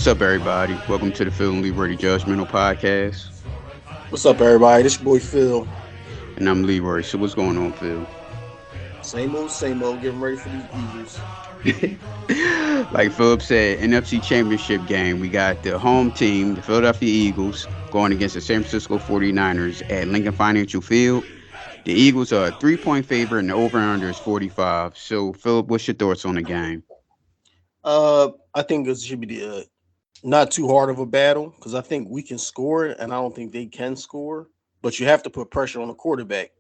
What's up, everybody? Welcome to the Phil and Leroy Judgmental Podcast. What's up, everybody? This your boy Phil. And I'm Leroy. So, what's going on, Phil? Same old. Getting ready for these Eagles. Like Philip said, NFC Championship game. We got the home team, the Philadelphia Eagles, going against the San Francisco 49ers at Lincoln Financial Field. The Eagles are a 3-point favorite, and the over-under is 45. So, Philip, what's your thoughts on the game? I think this should be the not too hard of a battle because I think we can score, and I don't think they can score. But you have to put pressure on the quarterback.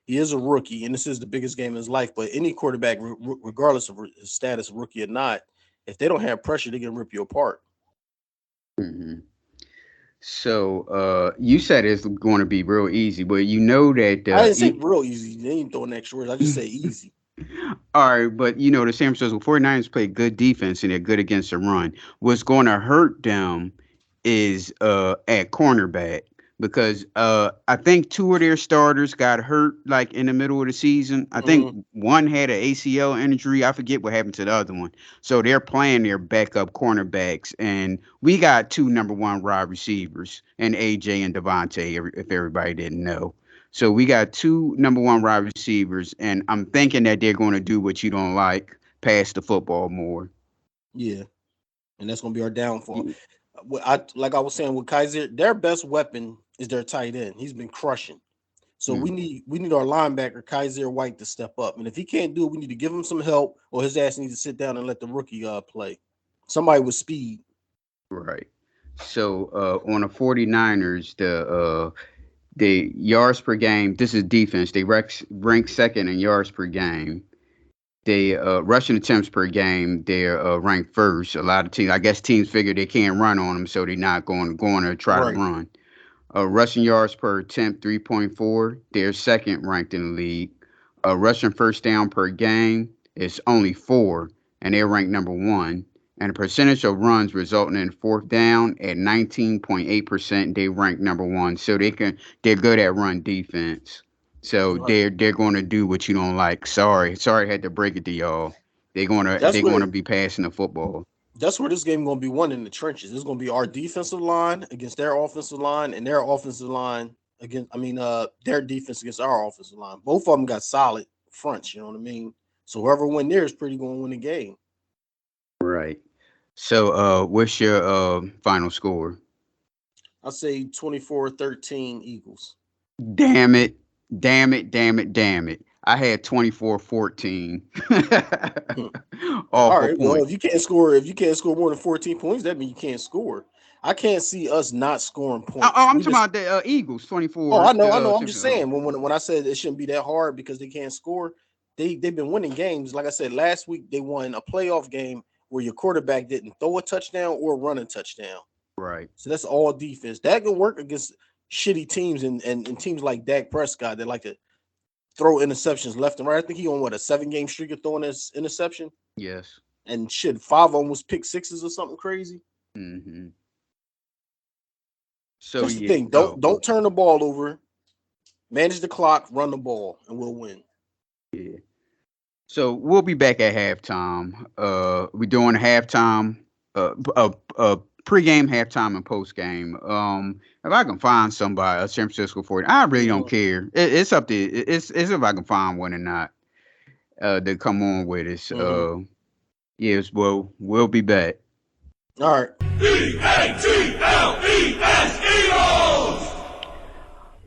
He is a rookie, and this is the biggest game in his life. But any quarterback, regardless of his status, rookie or not, if they don't have pressure, they can rip you apart. Mm-hmm. So, you said it's going to be real easy, but you know that I didn't say real easy. They ain't throwing extra words. I just say easy. All right, but you know the San Francisco 49ers play good defense and they're good against the run. What's going to hurt them is at cornerback because I think two of their starters got hurt like in the middle of the season. I think one had an ACL injury. I forget what happened to the other one. So they're playing their backup cornerbacks, and we got two number one wide receivers and AJ and Devontae. If everybody didn't know. So we got two number one wide receivers, and I'm thinking that they're going to do what you don't like, pass the football more. Yeah, and that's going to be our downfall. Like I was saying with Kaiser, their best weapon is their tight end. He's been crushing. So we need our linebacker Kaiser White to step up. And if he can't do it, we need to give him some help, or his ass needs to sit down and let the rookie play. Somebody with speed. Right. So on the 49ers, the yards per game, this is defense. They rank second in yards per game. They rushing attempts per game, they're ranked first. A lot of teams, I guess teams figure they can't run on them, so they're not going to try to run. Rushing yards per attempt, 3.4. They're second ranked in the league. Rushing first down per game is only 4, and they're ranked number 1. And the percentage of runs resulting in fourth down at 19.8%, they rank number 1. So they're good at run defense. So they're going to do what you don't like. Sorry, I had to break it to y'all. They're gonna be passing the football. That's where this game going to be won in the trenches. It's going to be our defensive line against their offensive line, and their offensive line against. Their defense against our offensive line. Both of them got solid fronts. You know what I mean? So whoever win there is pretty going to win the game. Right. So what's your final score? I'll say 24-13 Eagles. Damn it. I had 24-14. All right. Well, if you can't score more than 14 points, that means you can't score. I can't see us not scoring points. I'm talking about the Eagles, 24. Oh, I know. I'm just saying when I said it shouldn't be that hard because they can't score, they've been winning games. Like I said, last week they won a playoff game where your quarterback didn't throw a touchdown or run a touchdown. Right. So that's all defense. That can work against shitty teams and teams like Dak Prescott that like to throw interceptions left and right. I think he on a 7-game streak of throwing this interception. Yes. And 5 of them was pick sixes or something crazy. Mm-hmm. So that's the thing. Don't turn the ball over. Manage the clock, run the ball, and we'll win. Yeah. So we'll be back at halftime. We're doing halftime, pregame, halftime, and postgame. If I can find somebody, a San Francisco 40, I really don't care. It's up to it's if I can find one or not. To come on with us. Yes, well, we'll be back. All right. Eagles!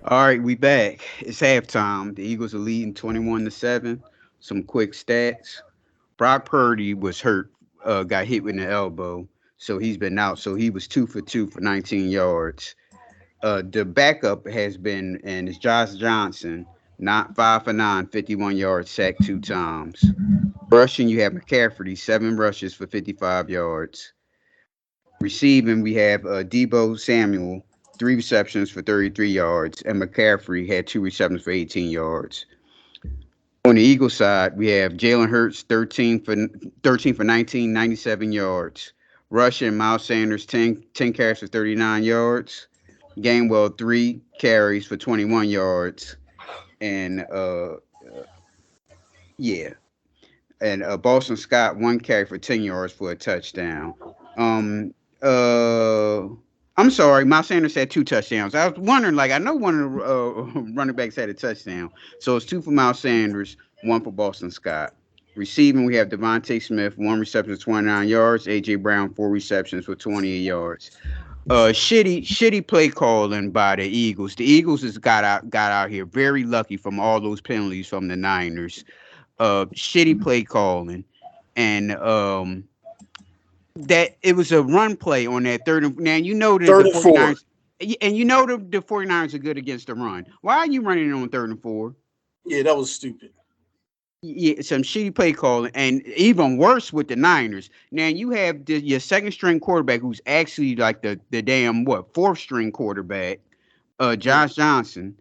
All right, we back. It's halftime. The Eagles are leading 21-7. Some quick stats. Brock Purdy was hurt, got hit with an elbow, so he's been out. So he was 2 for 2 for 19 yards. The backup has been, and it's Josh Johnson, not 5 for 9, 51 yards, sacked 2 times. Rushing, you have McCaffrey, 7 rushes for 55 yards. Receiving, we have Deebo Samuel, 3 receptions for 33 yards, and McCaffrey had 2 receptions for 18 yards. On the Eagles side, we have Jalen Hurts, 13 for 19, 97 yards. Rushing, Miles Sanders, 10 carries for 39 yards. Gainwell, 3 carries for 21 yards. And Boston Scott, 1 carry for 10 yards for a touchdown. Uh, I'm sorry, Miles Sanders had 2 touchdowns. I was wondering, like, I know one of the running backs had a touchdown, so it's 2 for Miles Sanders, 1 for Boston Scott. Receiving, we have Devontae Smith, 1 reception for 29 yards. AJ Brown, 4 receptions for 28 yards. Shitty play calling by the Eagles. The Eagles has got out here very lucky from all those penalties from the Niners. Shitty play calling, and that it was a run play on that third and now you know that the Third and four. 49ers and you know the 49ers are good against the run. Why are you running on 3rd and 4? Yeah, that was stupid. Yeah, some shitty play calling, and even worse with the Niners. Now you have your second string quarterback, who's actually like the damn what 4th string quarterback, Yeah. Josh Johnson.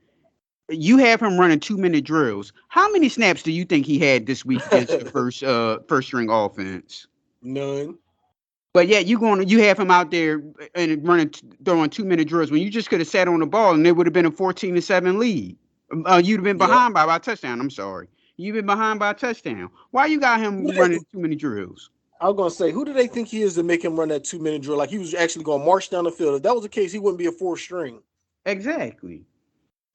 You have him running 2-minute drills. How many snaps do you think he had this week against the first string offense? None. But yeah, you have him out there and throwing 2-minute drills when you just could have sat on the ball and it would have been a 14-7 lead. You'd have been Yep. behind by a touchdown. I'm sorry, you've been behind by a touchdown. Why you got him running 2-minute drills? I was gonna say, who do they think he is to make him run that 2 minute drill? Like he was actually gonna march down the field. If that was the case, he wouldn't be a 4th string. Exactly.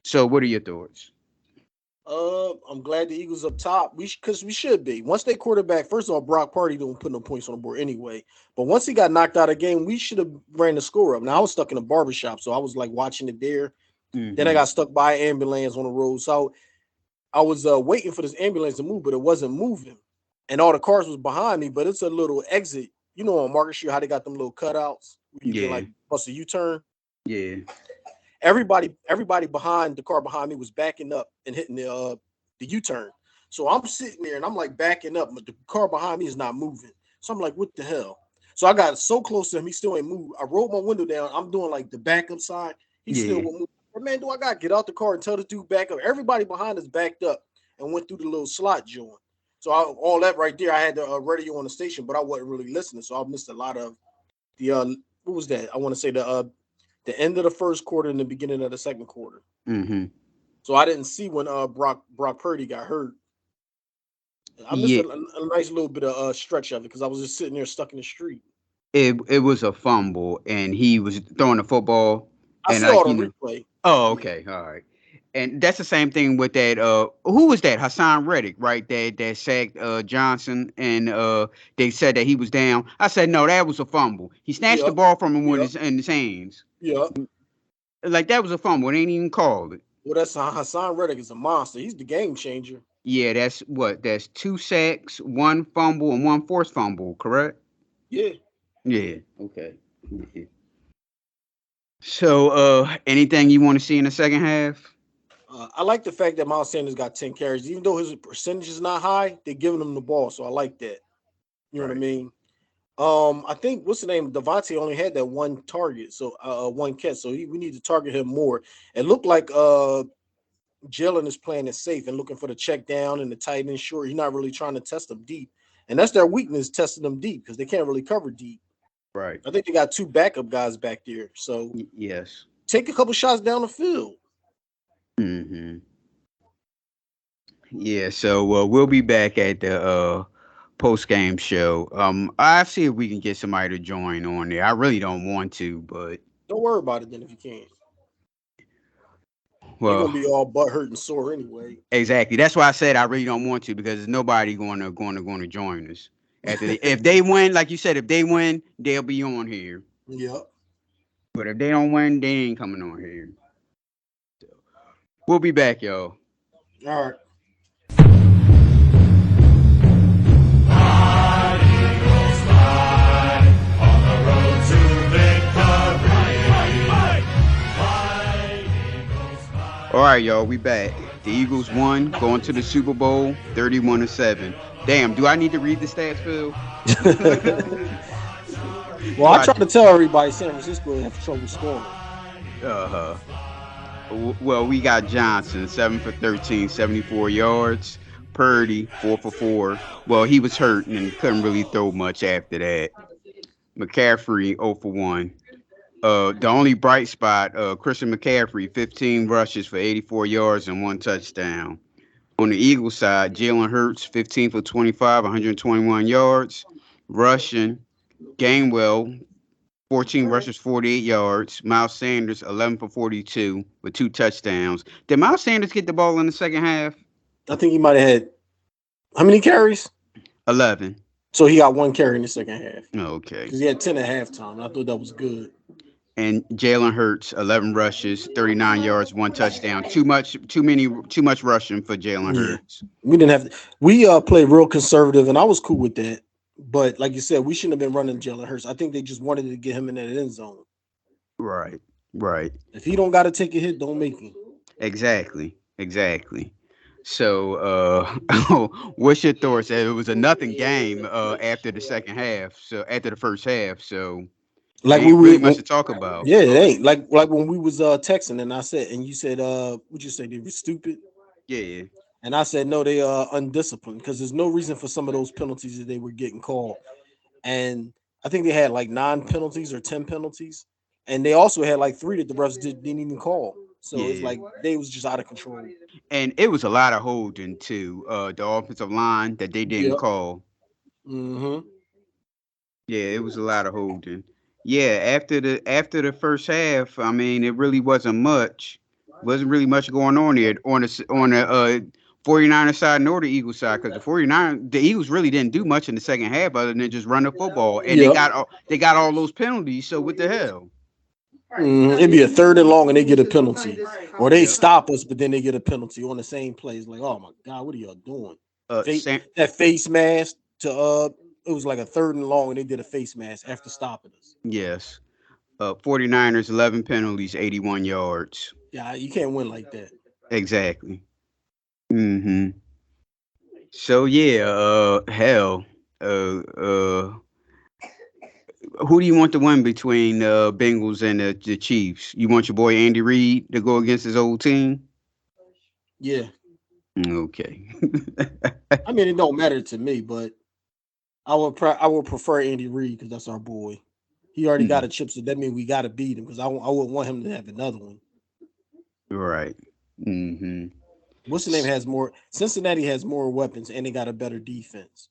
So, what are your thoughts? I'm glad the Eagles up top. Because we should be. Once they quarterback, first of all, Brock Purdy don't put no points on the board anyway. But once he got knocked out of the game, we should have ran the score up. Now I was stuck in a barbershop, so I was like watching it there. Then I Mm-hmm. got stuck by an ambulance on the road. So I was waiting for this ambulance to move, but it wasn't moving. And all the cars was behind me, but it's a little exit. You know on Market Street how they got them little cutouts where you can Yeah. like bust a U-turn. Yeah. Everybody behind the car behind me was backing up and hitting the U-turn. So I'm sitting there and I'm like backing up, but the car behind me is not moving. So I'm like, what the hell? So I got so close to him, he still ain't moved. I rolled my window down. I'm doing like the backup side. He still Yeah. won't move. But man, do I gotta get out the car and tell the dude back up? Everybody behind us backed up and went through the little slot joint. So all that right there, I had the radio on the station, but I wasn't really listening. So I missed a lot of the what was that? I want to say the end of the first quarter and the beginning of the second quarter. Mm-hmm. So I didn't see when Brock Purdy got hurt. I missed Yeah. a nice little bit of stretch of it because I was just sitting there stuck in the street. It was a fumble, and he was throwing the football, I and saw like it on replay. oh, Yeah, okay, all right. And that's the same thing with that. Who was that? Hassan Reddick, right? That sacked Johnson, and they said that he was down. I said no, that was a fumble. He snatched the yep, ball from him with yep, his hands, yep. like that was a fumble. They ain't even called it. Well, that's Hassan Reddick is a monster. He's the game changer. Yeah, that's 2 sacks, 1 fumble, and 1 forced fumble. Correct? Yeah. Yeah. Okay. Yeah. So, anything you want to see in the second half? I like the fact that Miles Sanders got 10 carries. Even though his percentage is not high, they're giving him the ball. So I like that. You know what I Right. mean? I think what's the name? Devontae only had that one target, so one catch. So we need to target him more. It looked like Jalen is playing it safe and looking for the check down and the tight end short. He's not really trying to test them deep, and that's their weakness, testing them deep because they can't really cover deep. Right. I think they got two backup guys back there, so Yes. take a couple shots down the field. Hmm. Yeah. So we'll be back at the post game show. I'll see if we can get somebody to join on there. I really don't want to, but Don't worry about it then if you can't. They're well, gonna be all butt hurt and sore anyway. exactly. That's why I said I really don't want to because there's nobody going to join us. If they win, like you said, if they win, they'll be on here. Yep. But if they don't win, they ain't coming on here. We'll be back, y'all. All right. All right, y'all, we back. The Eagles won, going to the Super Bowl, 31-7. Damn, do I need to read the stats, Phil? Well, I try to tell everybody San Francisco have trouble scoring. Uh-huh. Well, we got Johnson, 7 for 13, 74 yards. Purdy, 4 for 4. Well, he was hurt and couldn't really throw much after that. McCaffrey, 0 for 1. The only bright spot, Christian McCaffrey, 15 rushes for 84 yards and 1 touchdown. On the Eagles side, Jalen Hurts, 15 for 25, 121 yards. Rushing, Gainwell, 14 rushes, 48 yards. Miles Sanders, 11 for 42 with 2 touchdowns. Did Miles Sanders get the ball in the second half? I think he might have had how many carries? 11. So he got one carry in the second half Okay. because he had 10 at halftime. I thought that was good. And Jalen Hurts, 11 rushes, 39 yards, 1 touchdown. Too much rushing for Jalen Yeah, Hurts. we didn't have. We played real conservative, and I was cool with that. But like you said, we shouldn't have been running Jalen Hurts. I think they just wanted to get him in that end zone. Right. Right. If he don't got to take a hit, don't make him. Exactly. Exactly. So, what's your thoughts? It was a nothing game after the second half. So after the first half, so Like we ain't really much were, to talk about. yeah, it ain't like when we was texting and I said and you said what you say they were stupid Yeah. and I said no they undisciplined because there's no reason for some of those penalties that they were getting called and I think they had like 9 penalties or 10 penalties and they also had like three that the refs didn't even call so it's Yeah. like they was just out of control. And it was a lot of holding too. The offensive line that they didn't Yep. call. Mm-hmm. Yeah, it was a lot of holding. Yeah, after the first half, I mean, it really wasn't much. Wasn't really much going on there on the 49er side nor the Eagles side because the Eagles really didn't do much in the second half other than just run the football, and Yep. they got all those penalties. So what the hell? It'd be a third and long and they get a penalty. Or they Yep. stop us, but then they get a penalty on the same plays. Like, oh my God, what are y'all doing? Sam, That face mask to it was like a third and long and they did a face mask after stopping us. yes. 49ers 11 penalties, 81 yards. Yeah, you can't win like that. Exactly. Mhm. So yeah, hell, uh, uh, who do you want to win between Bengals and the Chiefs? You want your boy Andy Reid to go against his old team? Yeah. Okay. I mean, it don't matter to me, but I would prefer Andy Reid because that's our boy. He already got Mm, a chip, so that means we got to beat him because I wouldn't want him to have another one. right. Hmm. What's the name has more? Cincinnati has more weapons and they got a better defense,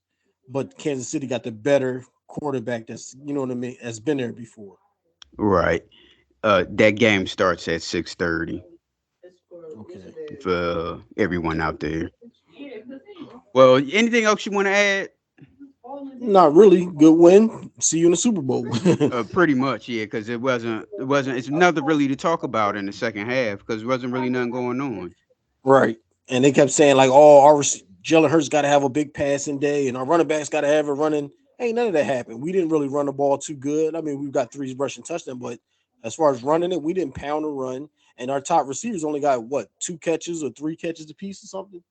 but Kansas City got the better quarterback. That's you know what I mean. Has been there before. Right. That game starts at 6:30 Okay. for everyone out there. Well, anything else you want to add? Not really. Good win. See you in the Super Bowl. Pretty much, yeah, because it wasn't. It's nothing really to talk about in the second half because there wasn't really nothing going on. Right. And they kept saying like, "Oh, our Jalen Hurts got to have a big passing day, and our running backs got to have it running." Ain't none of that happened. We didn't really run the ball too good. I mean, we've got three rushing touchdowns, but as far as running it, we didn't pound the run. And our top receivers only got what 2 catches or 3 catches apiece or something.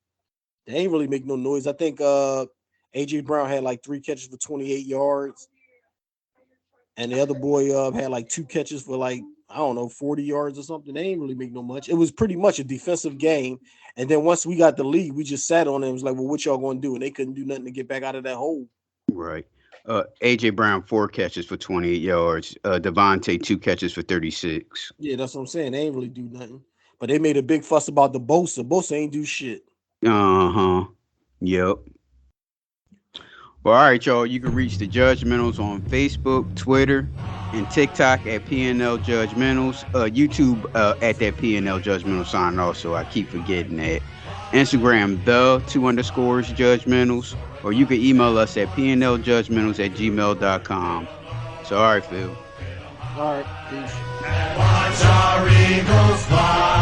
They ain't really make no noise. I think AJ Brown had like 3 catches for 28 yards, and the other boy had like 2 catches for like I don't know 40 yards or something. They ain't really make no much. It was pretty much a defensive game. And then once we got the lead, we just sat on it and was like, well, what y'all gonna do? And they couldn't do nothing to get back out of that hole. Right. AJ Brown 4 catches for 28 yards. Devontae 2 catches for 36. Yeah, that's what I'm saying. They ain't really do nothing. But they made a big fuss about the Bosa. Bosa ain't do shit. Uh huh. Yep. Well, all right, y'all. You can reach the Judgmentals on Facebook, Twitter, and TikTok at PNL Judgmentals. YouTube at that PNL Judgmental sign. Also, I keep forgetting that. Instagram the 2_Judgmentals, or you can email us at pnljudgmentals@gmail.com. So, all right, Phil. All right, peace. Watch our eagles fly.